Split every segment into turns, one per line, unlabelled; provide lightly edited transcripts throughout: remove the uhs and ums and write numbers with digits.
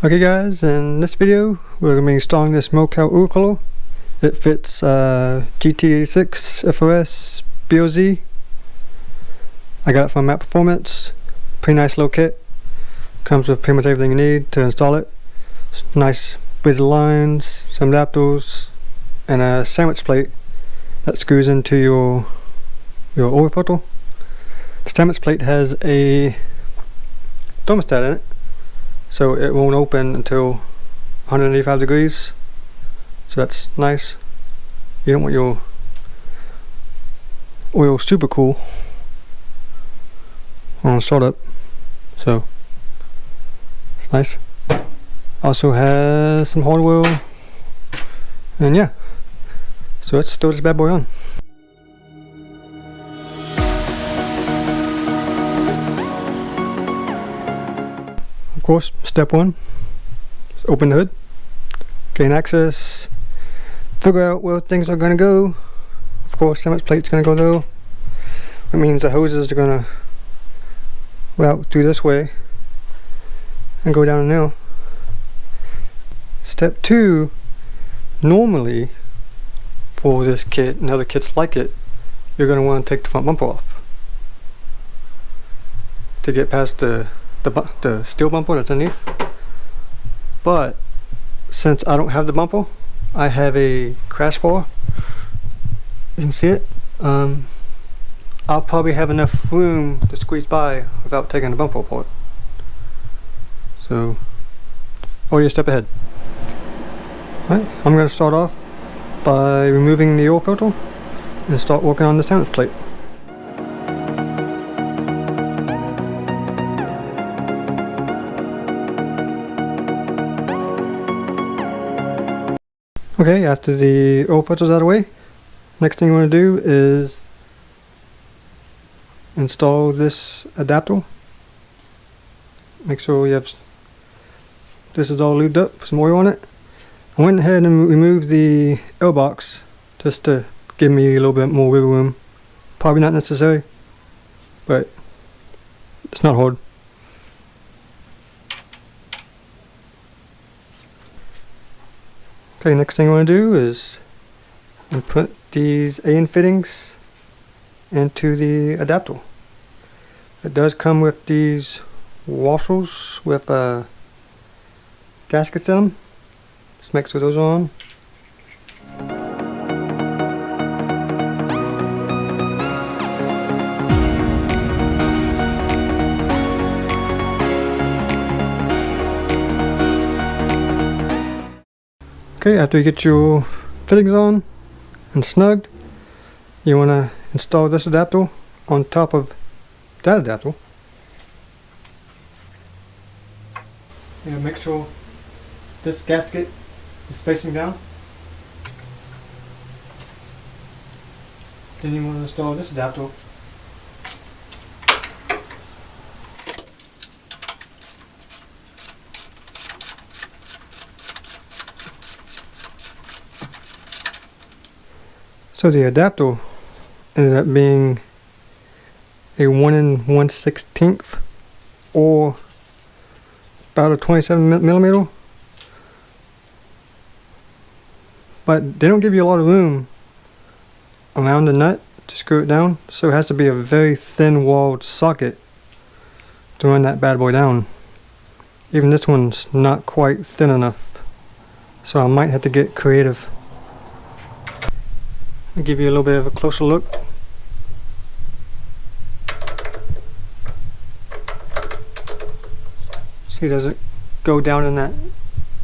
Okay guys, in this video we're going to be installing this Mocal Urkolo. It fits GT86 FRS BRZ. I got it from Map Performance. Pretty nice little kit. Comes with pretty much everything you need to install it. Nice beaded lines, some adapters, and a sandwich plate that screws into your oil filter. The sandwich plate has a thermostat in it, so it won't open until 185 degrees. So that's nice. You don't want your oil super cool on startup, so it's nice. Also has some hard oil, and yeah, so let's throw this bad boy on. Of course, step one, open the hood, gain access, figure out where things are going to go. Of course, sandwich plate's going to go there. That means the hoses are going to route through this way and go down in there. Step two, normally for this kit and other kits like it, you're going to want to take the front bumper off to get past the steel bumper that's underneath. But since I don't have the bumper, I have a crash bar. You can see it. I'll probably have enough room to squeeze by without taking the bumper apart. So, already a step ahead. Alright, I'm going to start off by removing the oil filter and start working on the sandwich plate. Okay, after the oil filter's out of the way, next thing you want to do is install this adapter. Make sure you have this is all lubed up, put some oil on it. I went ahead and removed the air box just to give me a little bit more wiggle room. Probably not necessary, but it's not hard. Okay, next thing I want to do is put these AN fittings into the adapter. It does come with these washers with gaskets in them. Just make sure those are on. Okay, after you get your fittings on and snugged, you want to install this adapter on top of that adapter. And make sure this gasket is facing down. Then you want to install this adapter so the adapter ended up being a 1 1/16 or about a 27mm, but they don't give you a lot of room around the nut to screw it down, so it has to be a very thin walled socket to run that bad boy down. Even this one's not quite thin enough, so I might have to get creative. I'll give you a little bit of a closer look. See, does it go down in that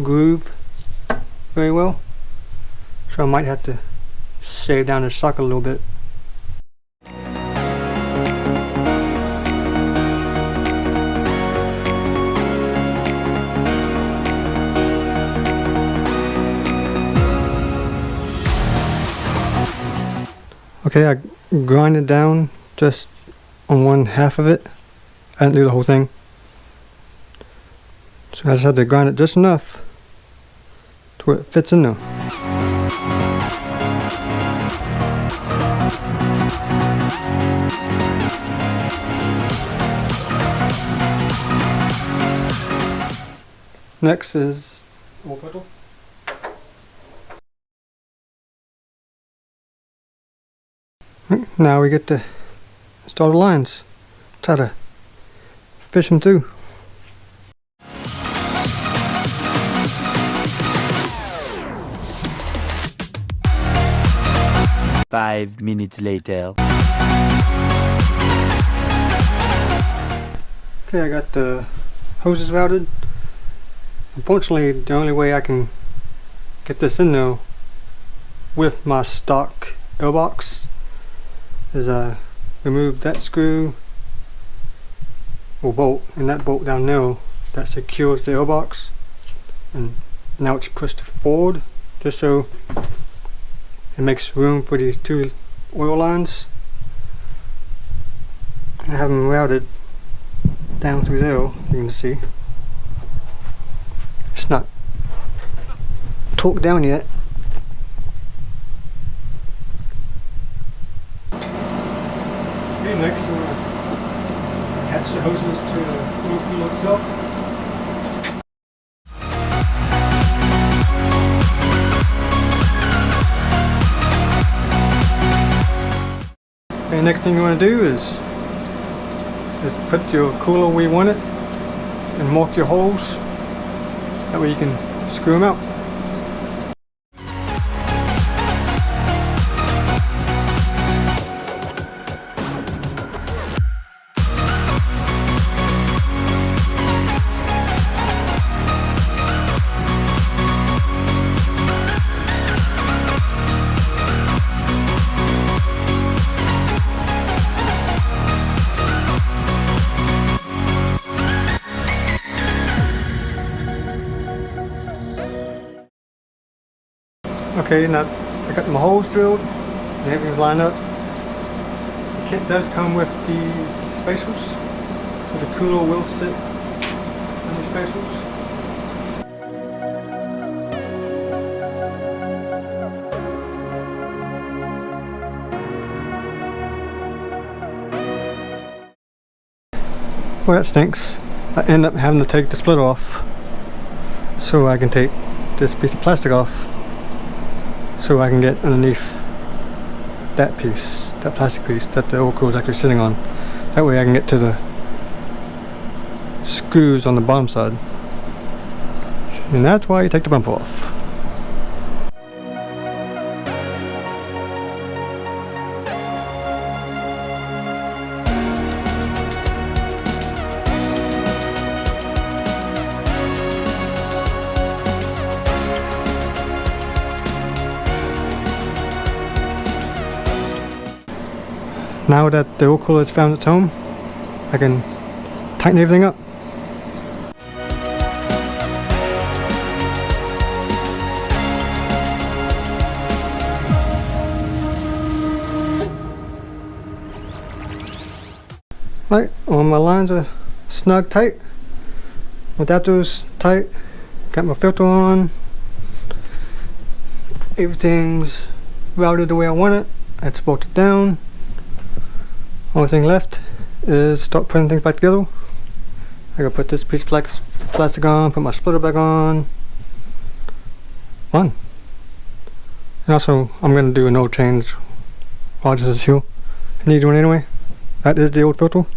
groove very well? So I might have to shave down the socket a little bit. Okay, I grinded down just on one half of it. I didn't do the whole thing. So I just had to grind it just enough to where it fits in there. Next is oil filter. Now we get to install the lines. Try to fish them through.
Five minutes later.
Okay, I got the hoses routed. Unfortunately, the only way I can get this in there with my stock airbox is remove that screw or bolt, and that bolt down there that secures the airbox, and now it's pushed forward just so it makes room for these two oil lines, and I have them routed down through there. You can see it's not torqued down yet. Okay, next we'll attach the hoses to the oil cooler itself. Okay, next thing you want to do is put your cooler where you want it and mark your holes. That way you can screw them out. Okay, now I got my holes drilled and everything's lined up. The kit does come with these spacers, so the cooler will sit on these spacers. Well, that stinks. I end up having to take the split off so I can take this piece of plastic off, so I can get underneath that piece, that plastic piece that the oil cooler is actually sitting on. That way I can get to the screws on the bottom side. And that's why you take the bumper off. Now that the oil cooler has found its home, I can tighten everything up. Right, all my lines are snug tight. My adapter's tight. Got my filter on. Everything's routed the way I want it. It's bolted down. Only thing left is start putting things back together. I gotta put this piece of plastic on, put my splitter back on. Fun. And also, I'm gonna do an oil change while this is here. I need one anyway. That is the old filter.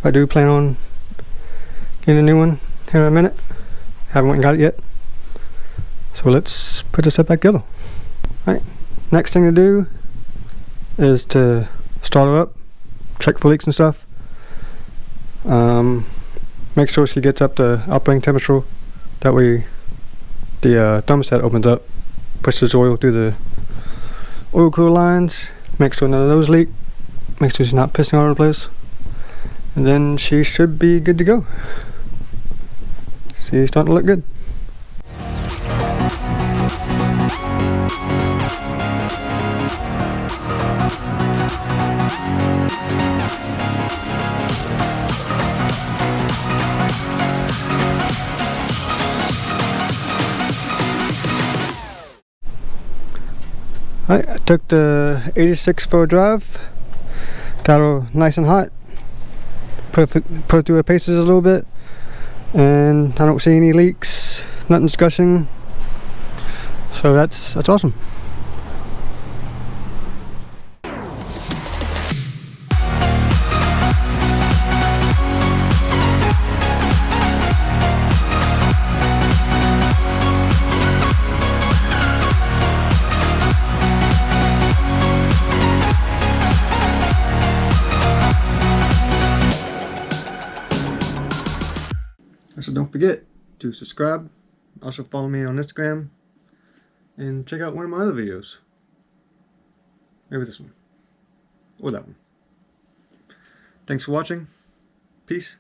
I do plan on getting a new one here in a minute. Haven't went and got it yet. So let's put this back together. Alright, next thing to do is to start her up. Check for leaks and stuff. Make sure she gets up to operating temperature. That way the thermostat opens up, pushes oil through the oil cooler lines. Make sure none of those leak. Make sure she's not pissing all over the place. And then she should be good to go. She's starting to look good. I took the 86 for a drive, got her nice and hot, put it through her paces a little bit, and I don't see any leaks. nothing disgusting. So that's awesome. So don't forget to subscribe, also follow me on Instagram, and check out one of my other videos. Maybe this one, or that one. Thanks for watching. Peace.